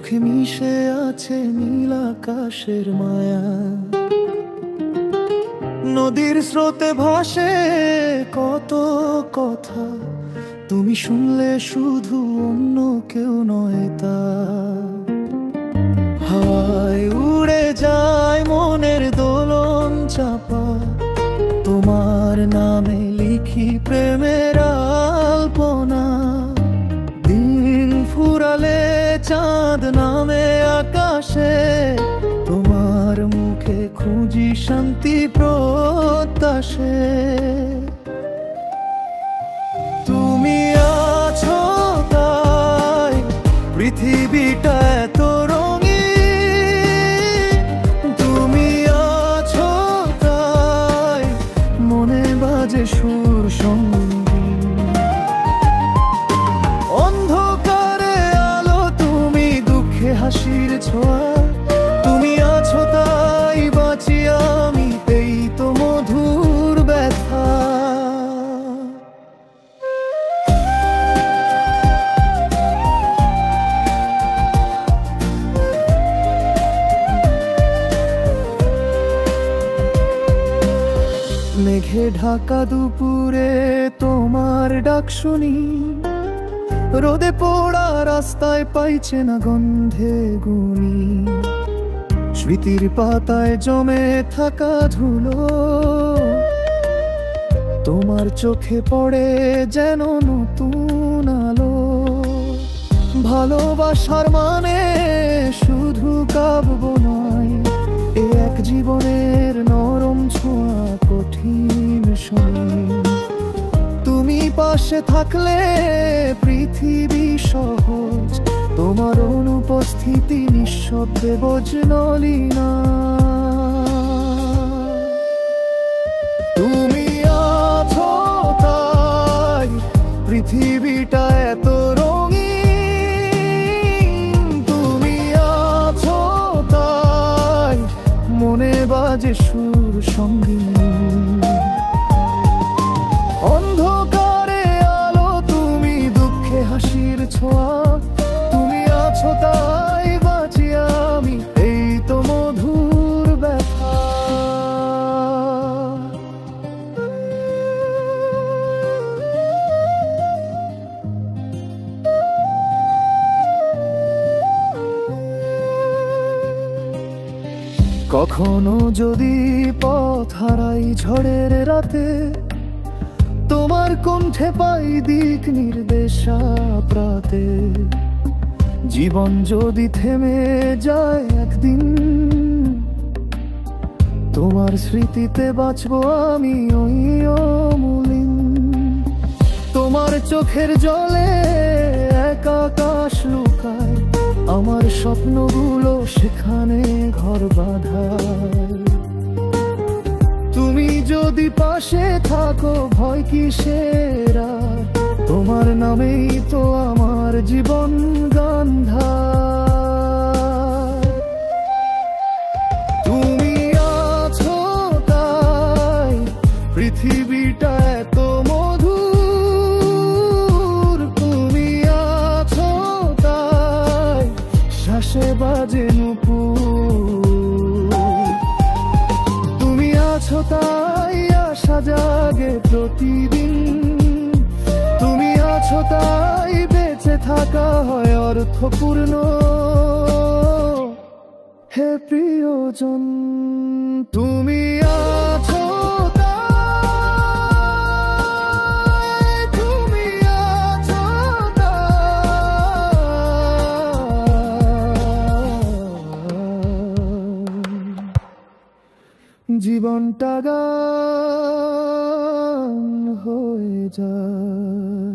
চোখে মিশে আছে নীল আকাশের মায়া। নদীর স্রোতে ভাসে কত কথা, তুমি শুনলে শুধু অন্য কেউ নয় তা। হাওয়ায় উড়ে যায় মনের দোলন চাপা, তোমার নামে লিখি প্রেমের আলপনা। দিন ফুরালে চাঁদ নামে আকাশে, তোমার মুখে খুঁজি শান্তি প্রত্যাশে। তুমি আছো তাই পৃথিবীটা এত রঙিন, তুমি আছো তাই মনে বাজে সুর সঙ্গীত। অন্ধকারে আলো তুমি, দুঃখে হাসির ছোঁয়া, তুমি আছো তাই বাঁচি আমি, এই তো মধুর ব্যথা। মেঘে ঢাকা দুপুরে তোমার ডাক শুনি, রোদে পোড়া রাস্তায় পাইছে না গন্ধে গুনি। স্মৃতির পাতায় জমে থাকা ধুলো, তোমার চোখে পড়ে যেন নতুন আলো। ভালোবাসার মানে শুধু কাব্য নয়, এ এক জীবনের নরম ছোঁয়া, কঠিন সময়। তুমি পাশে থাকলে পৃথিবী সহজ, তোমার অনুপস্থিতি নিঃশব্দে বজ্রনলি না। তুমি আছো তাই পৃথিবীটা এত রঙিন, তুমি আছো তাই মনে বাজে সুর সঙ্গীত। অন্ধকারে আলো তুমি, দুঃখে হাসির ছোঁয়া, তুমি আছো তাই বাঁচি আমি, এই তো মধুর ব্যথা। কখনো যদি পথ হারাই ঝড়ের রাতে, তোমার কণ্ঠে পাই দিক নির্দেশা প্রাতে। জীবন যদি থেমে যায় একদিন, তোমার স্মৃতিতে বাঁচবো আমি ওই অমলিন। তোমার চোখের জলে এক আকাশ লুকায়, আমার স্বপ্নগুলো সেখানে ঘর বাঁধায়। তুমি যদি পাশে থাকো ভয় কিসের আর, তোমার নামেই তো আমার জীবন গান্ধার। তুমি আছো তাই পৃথিবীটা এত মধুর, তুমি আছো তাই শ্বাসে বাজে নূপুর। তুমি আছো তাই আশা জাগে প্রতিদিন, তুমি আছো তাই বেঁচে থাকা হয় অর্থপূর্ণ। হে প্রিয়জন, তুমি আছো তাই, তুমি আছো তাই জীবনটা গান হয়ে যায়।